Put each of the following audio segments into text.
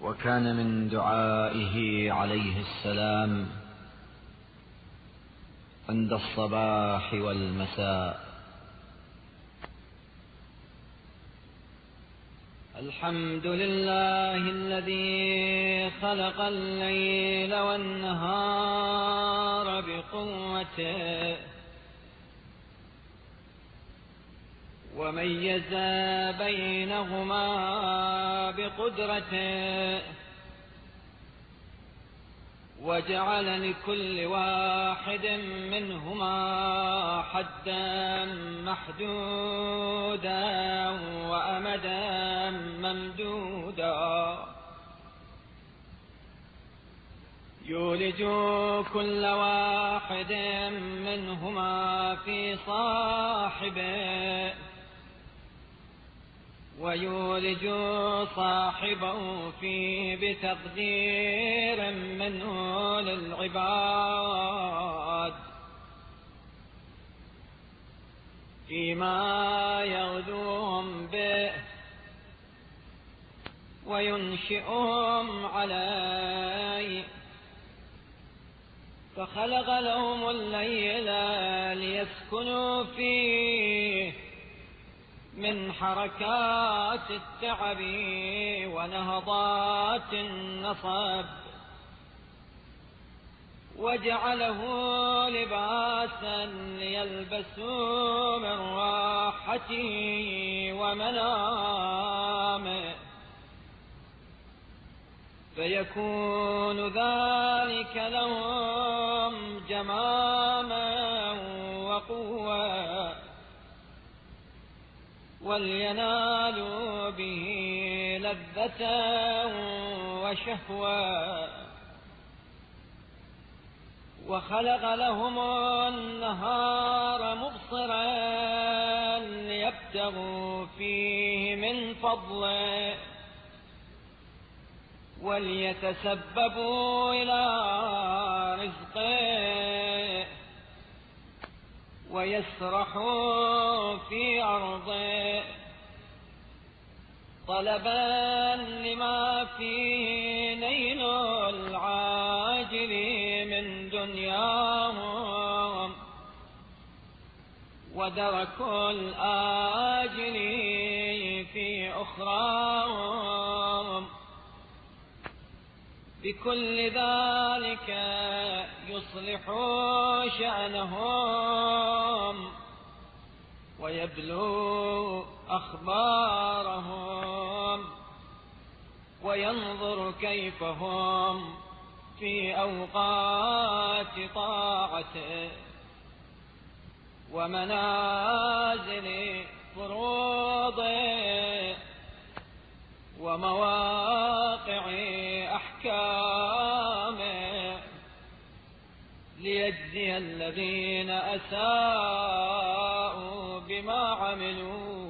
وكان من دعائه عليه السلام عند الصباح والمساء: الحمد لله الذي خلق الليل والنهار بقوته وميز بينهما بقدرته وجعل لكل واحد منهما حدا محدودا وأمدا ممدودا يولج كل واحد منهما في صاحبه ويولج صاحبه فيه بتقدير منه للعباد فيما يغدوهم به وينشئهم عليه. فخلق لهم الليل ليسكنوا فيه من حركات التعب ونهضات النصب وجعله لباسا ليلبسوا من راحته ومنامه فيكون ذلك لهم جماما وقوة ولينالوا به لذة وشهوة. وخلق لهم النهار مبصرا ليبتغوا فيه من فضله وليتسببوا إلى رزقه ويسرحوا في أرضه طلبا لما فيه نيل العاجل من دنياهم ودرك الآجل في أخراهم. بكل ذلك يصلح شأنهم ويبلو أخبارهم وينظر كيف هم في أوقات طاعته ومنازل فروضه ومواقع أحكامه ليجزي الذين أساءوا بما عملوا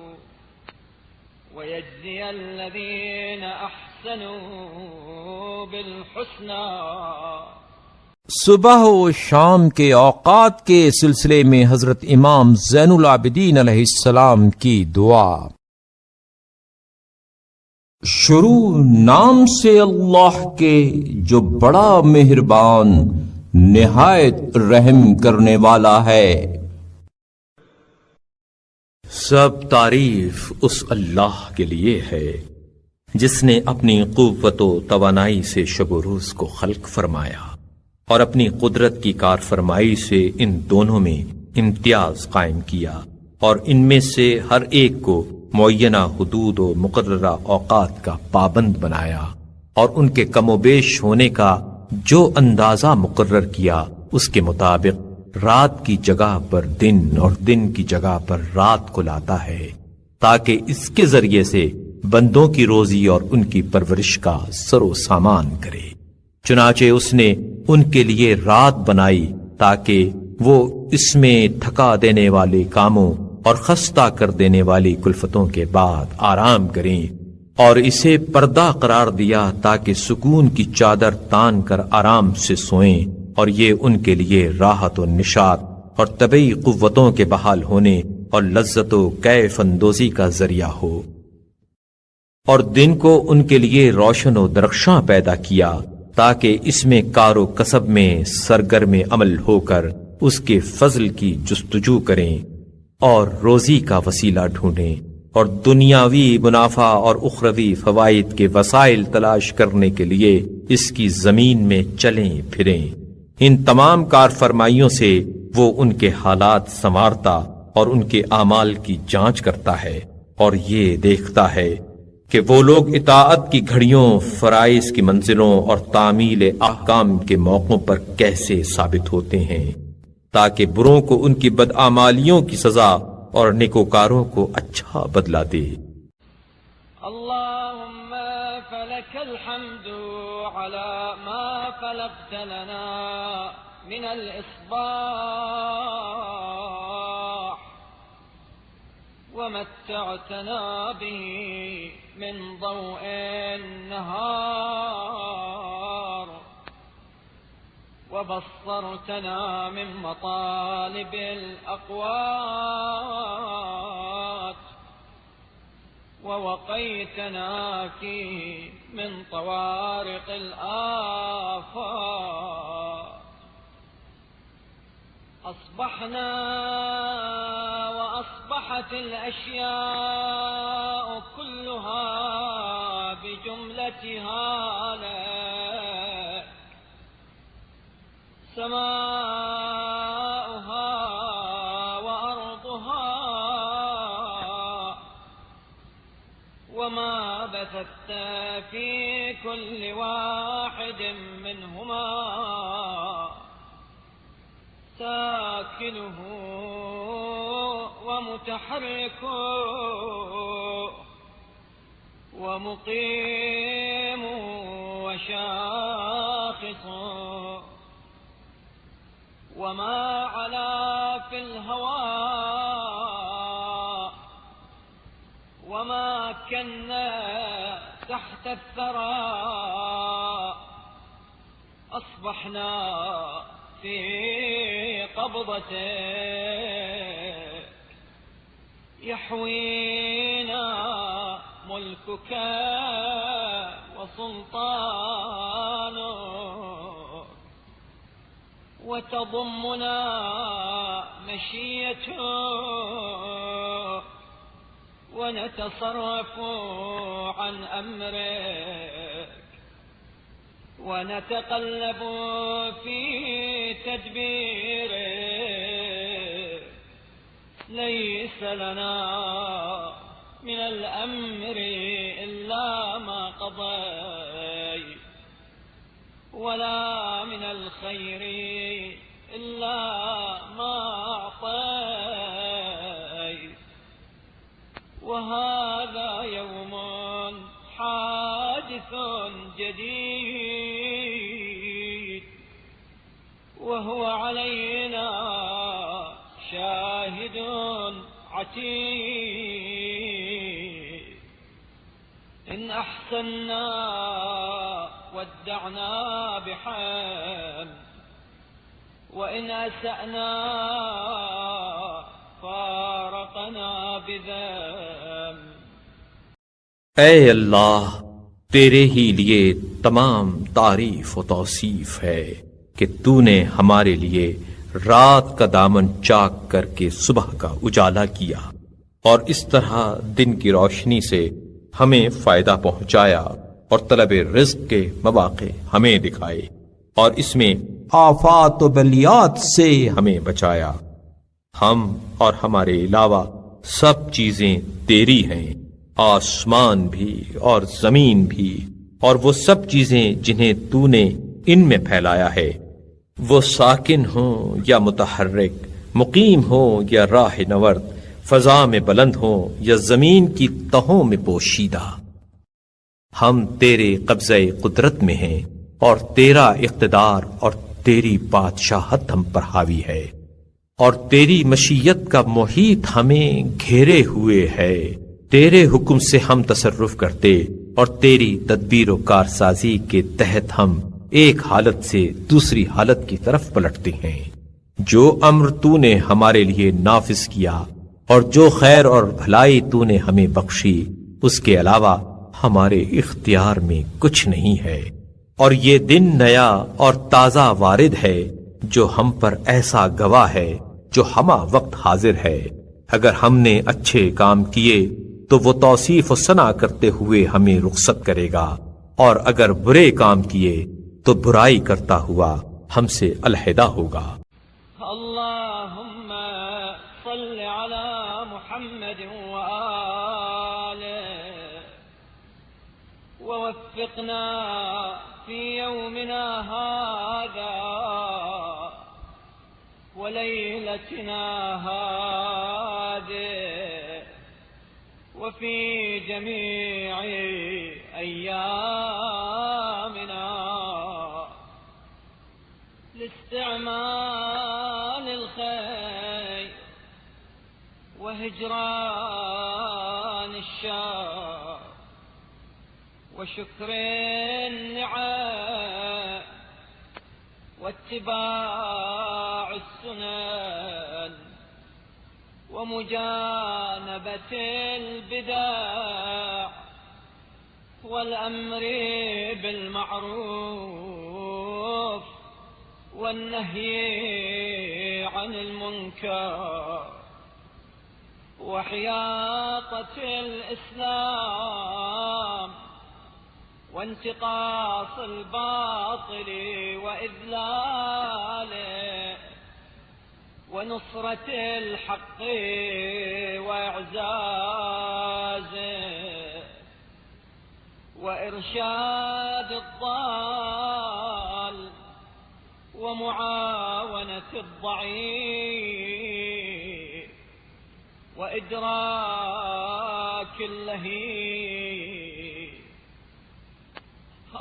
ويجزي الذين أحسنوا بالحسنى. सुबह व शाम के औकात के सिलसिले में हजरत इमाम ज़ैनुल आबिदीन अलैहिस्सलाम की दुआ। शुरू नाम से अल्लाह के जो बड़ा मेहरबान निहायत रहम करने वाला है। सब तारीफ उस अल्लाह के लिए है जिसने अपनी कुव्वत व तवानाई से शब रोज को खल्क फरमाया और अपनी कुदरत की कार फरमाई से इन दोनों में इम्तियाज कायम किया और इनमें से हर एक को मुअय्यना हुदूद व मुकर्ररा औकात का पाबंद बनाया और उनके कमोबेश होने का जो अंदाजा मुकर्रर किया उसके मुताबिक रात की जगह पर दिन और दिन की जगह पर रात को लाता है ताकि इसके जरिए से बंदों की रोजी और उनकी परवरिश का सरो सामान करे। चुनाचे उसने उनके लिए रात बनाई ताकि वो इसमें थका देने वाले कामों और खस्ता कर देने वाली कुल्फतों के बाद आराम करें और इसे पर्दा करार दिया ताकि सुकून की चादर तान कर आराम से सोएं और ये उनके लिए राहत और निशात और तबई कुव्वतों के बहाल होने और लज्जत व कैफ अंदोजी का जरिया हो। और दिन को उनके लिए रोशन व दरख्शां पैदा किया ताकि इसमें कारो कसब में सरगर्म अमल होकर उसके फजल की जुस्तजू करें और रोजी का वसीला ढूंढें और दुनियावी मुनाफा और उखरवी फवाइद के वसाइल तलाश करने के लिए इसकी जमीन में चलें फिरें। इन तमाम कारफरमाइयों से वो उनके हालात संवारता और उनके आमाल की जांच करता है और ये देखता है कि वो लोग इताअत की घड़ियों, फराइज की मंजिलों और तामील अहकाम के मौकों पर कैसे साबित होते हैं, ताकि बुरों को उनकी बदआमालियों की सजा और नेकोकारों को अच्छा बदला दे। अल्लाहुम्मा फलकल हम्दु अला मा फलकत लना मिनल इस्बाह वमत्तअतना बिही मिन ضوء النهار وبصرتنا من مطالب الأقوات ووقيتنا فيه من طوارق الآفات أصبحنا وأصبحت الأشياء كلها بجملتها لك، سماؤها وأرضها وما بثت في كل واحد منهما ساكنه ومتحركه ومقيم وشاخص وما علا في الهواء وما كنا تحت الثرى أصبحنا في قبضتك يحوينا ملكك وسلطانك وتضمنا مشيتك ونتصرف عن أمرك ونتقلب في تدبيرك، ليس لنا من الأمر إلا ما قضيت ولا من الخير إلا ما أعطيت، وهذا يوم حادث جديد وهو علينا شاهد عتيد، إن أحسنا ودعنا بحمد وإن أسأنا فارقنا بذنب। ऐ अल्लाह, तेरे ही लिए तमाम तारीफ व तौसीफ है कि तूने हमारे लिए रात का दामन चाक करके सुबह का उजाला किया और इस तरह दिन की रोशनी से हमें फायदा पहुंचाया और तलब रिज्क के मवाक़े हमें दिखाए और इसमें आफात व बलियात से हमें बचाया। हम और हमारे अलावा सब चीजें तेरी हैं, आसमान भी और जमीन भी, और वो सब चीजें जिन्हें तूने इनमें फैलाया है, वो साकिन हो या मुतहर्रिक, मुकीम हो या राह नवर्द, फजा में बुलंद हो या जमीन की तहों में पोशीदा। हम तेरे कब्ज़े कुदरत में हैं और तेरा इख्तिदार और तेरी बादशाहत हम पर हावी है और तेरी मशीयत का मुहीत हमें घेरे हुए है। तेरे हुक्म से हम तसर्रुफ करते और तेरी तदबीर व कारसाजी के तहत हम एक हालत से दूसरी हालत की तरफ पलटते हैं। जो अम्र तूने हमारे लिए नाफिज किया और जो खैर और भलाई तूने हमें बख्शी, उसके अलावा हमारे इख्तियार में कुछ नहीं है, और ये दिन नया और ताजा वारिद है जो हम पर ऐसा गवाह है जो हमा वक्त हाजिर है। अगर हमने अच्छे काम किए तो वो तौसीफ व सना करते हुए हमें रुखसत करेगा, और अगर बुरे काम किए तो बुराई करता हुआ हमसे अलहदा होगा। अल्लाहुम्मा सल्लि अला मुहम्मद व आलिहि ववफ़िक़ना फ़ी यौमिना हाज़ा व लैलतिना हाज़िहि व फ़ी जमीइ अय्यामिना لاستعمال الخير وهجران الشر وشكر النعم واتباع السنن ومجانبة البدع والأمر بالمعروف والنهي عن المنكر وحياطة الإسلام وانتقاص الباطل وإذلاله ونصرة الحق وإعزازه وإرشاد الضال ومعاونة الضعيف وإدراك اللهيب.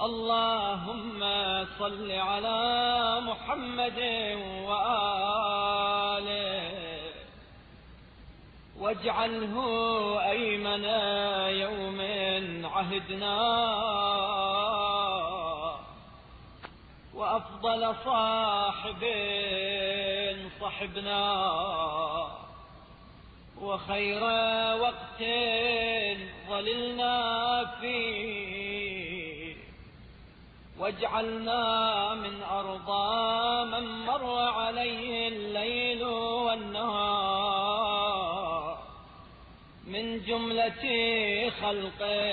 اللهم صل على محمد وآله واجعله أيمن يوم عهدنا وأفضل صاحب صحبنا وخير وقت ظللنا فيه واجعلنا من أرضى من مر عليه الليل والنهار من جملة خلقه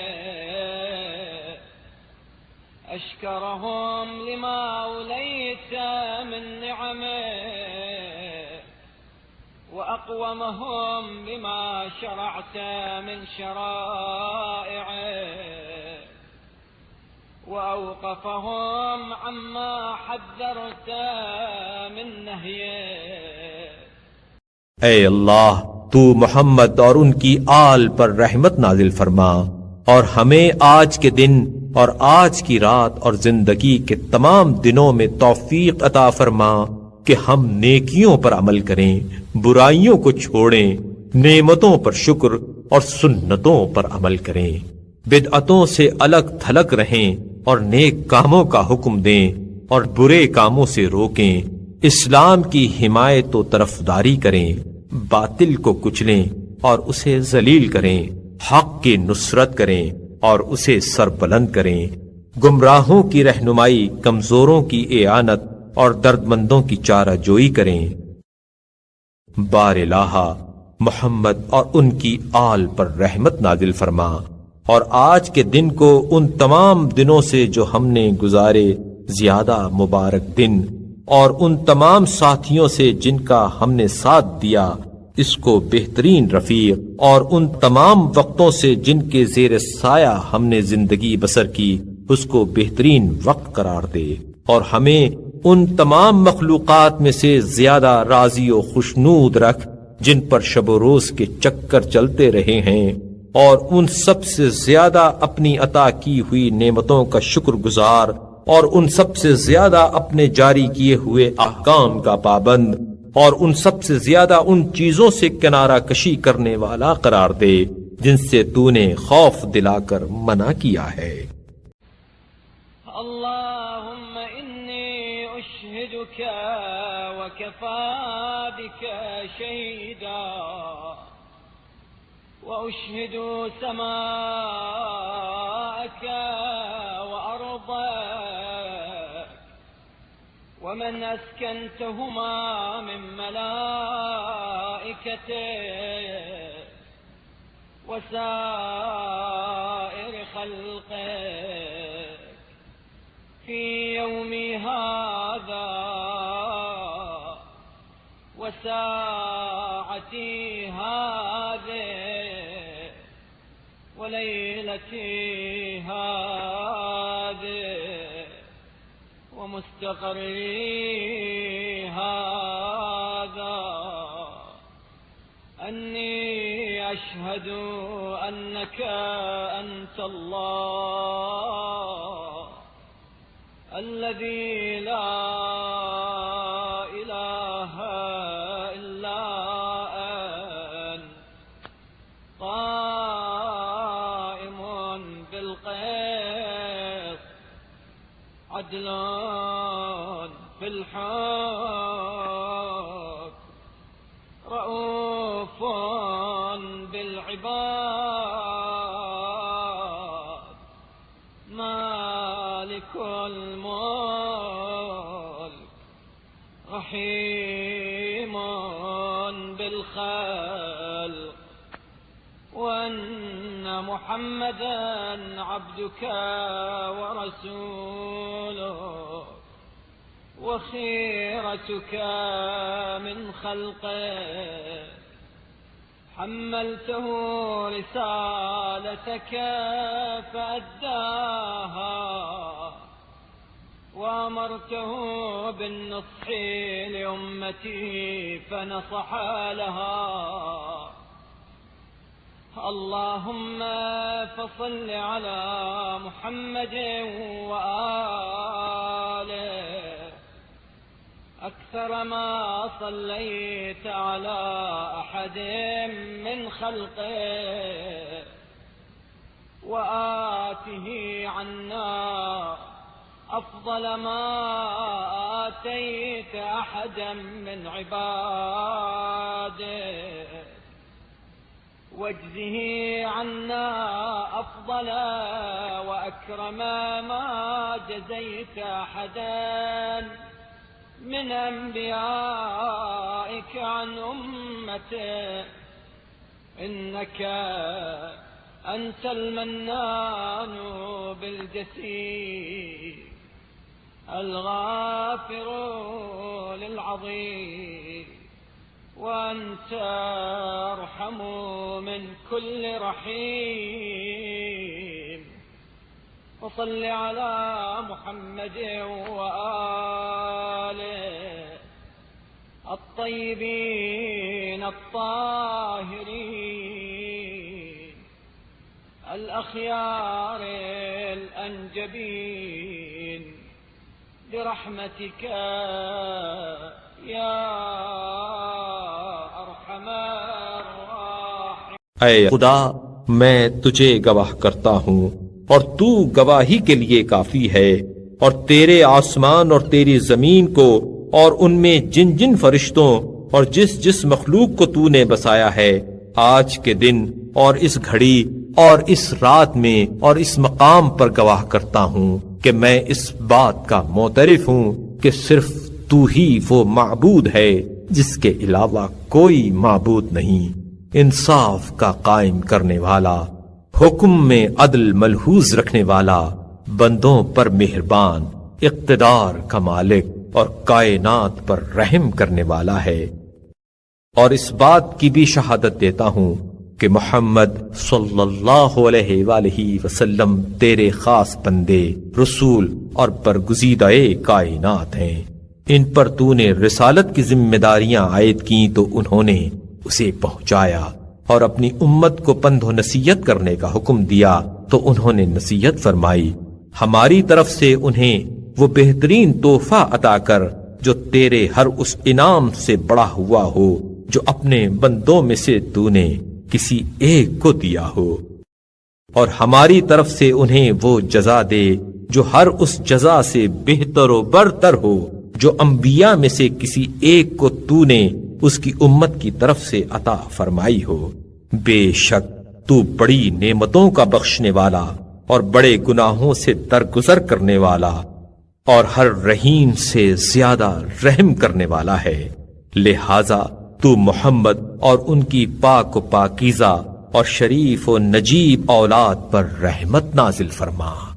أشكرهم لما أوليت من نعمه وأقومهم بما شرعت من شرائعه وأوقفهم عما حذرت من نهيه. ऐ अल्लाह, तू मोहम्मद और उनकी आल पर रहमत नाजिल फरमा और हमें आज के दिन और आज की रात और जिंदगी के तमाम दिनों में तौफीक अता फरमा कि हम नेकियों पर अमल करें, बुराइयों को छोड़ें, नेमतों पर शुक्र और सुन्नतों पर अमल करें, बिदअतों से अलग थलग रहें और नेक कामों का हुक्म दें और बुरे कामों से रोकें, इस्लाम की हिमायत व तरफदारी करें, बातिल को कुचलें और उसे जलील करें, हक की नुसरत करें और उसे सरबुलंद करें, गुमराहों की रहनुमाई, कमजोरों की एआनत और दर्दमंदों की चाराजोई करें। बारिलाहा मोहम्मद और उनकी आल पर रहमत नाजिल फरमा और आज के दिन को उन तमाम दिनों से जो हमने गुजारे ज्यादा मुबारक दिन और उन तमाम साथियों से जिनका हमने साथ दिया इसको बेहतरीन रफीक और उन तमाम वक्तों से जिनके जेर साया हमने जिंदगी बसर की उसको बेहतरीन वक्त करार दे और हमें उन तमाम मखलूकात में से ज्यादा राजी और खुशनूद रख जिन पर शब रोज के चक्कर चलते रहे हैं और उन सब से ज्यादा अपनी अता की हुई नेमतों का शुक्रगुजार और उन सब से ज्यादा अपने जारी किए हुए अहकाम का पाबंद और उन सब से ज्यादा उन चीजों से किनारा कशी करने वाला करार दे जिनसे तूने खौफ दिलाकर मना किया है। अल्लाहुम्मा इन्नी उशहिदुका व कफा बिका शहीदा व उशहिदु समा سماك وأرضك ومن أسكنتهما من ملائكتك وسائر خلقك في يومي هذا وساعتي هذه وليلتي هذه ومستقري هذا أني أشهد أنك أنت الله الذي لا إله إلا أنت قائم بالقسط عدل في الحكم رؤوف بالعباد مالك الملك رحيم بالخلق وأن محمدا عبدك ورسولك وخيرتك من خلقك حملته رسالتك فأداها وأمرته بالنصح لأمته فنصح لها اللهم فصل على محمد وآله أكثر ما صليت على أحد من خلقه وآته عنا أفضل ما آتيت أحدا من عباده واجزه عنا أفضل وأكرم ما جزيت أحدا من أنبيائك عن أمته إنك أنت المنان بالجسيم الغافر للعظيم وأنت أرحم من كل رحيم وصل على محمد وآله الطيبين الطاهرين الأخيار الأنجبين برحمتك يا أرحم الراحمين. ऐ खुदा मैं तुझे गवाह करता हूँ और तू गवाही के लिए काफी है और तेरे आसमान और तेरी जमीन को और उनमें जिन जिन फरिश्तों और जिस जिस मखलूक को तूने बसाया है आज के दिन और इस घड़ी और इस रात में और इस मकाम पर गवाह करता हूँ कि मैं इस बात का मोतरिफ हूँ कि सिर्फ तू ही वो माबूद है जिसके अलावा कोई माबूद नहीं, इंसाफ का कायम करने वाला, हुक्म में अदल मलहूज रखने वाला, बंदों पर मेहरबान, इक़्तिदार का मालिक और कायनात पर रहम करने वाला है। और इस बात की भी शहादत देता हूँ कि मोहम्मद सल्लल्लाहु अलैहि वसल्लम तेरे खास बंदे, रसूल और बरगुज़ीदा-ए कायनात हैं। इन पर तूने रिसालत की जिम्मेदारियां आयद की तो उन्होंने उसे पहुंचाया और अपनी उम्मत को पंधो नसीहत करने का हुक्म दिया तो उन्होंने नसीहत फरमाई। हमारी तरफ से उन्हें वो बेहतरीन तोहफा अता कर जो तेरे हर उस इनाम से बड़ा हुआ हो जो अपने बंदों में से तूने किसी एक को दिया हो, और हमारी तरफ से उन्हें वो जजा दे जो हर उस जजा से बेहतर व बरतर हो जो अंबिया में से किसी एक को तूने उसकी उम्मत की तरफ से अता फरमाई हो। बेशक तू बड़ी नेमतों का बख्शने वाला, اور بڑے گناہوں سے درگزر کرنے والا اور ہر رحیم سے زیادہ رحم کرنے والا ہے۔ لہذا تو محمد اور ان کی پاک و پاکیزہ اور شریف و نجیب اولاد پر رحمت نازل فرما۔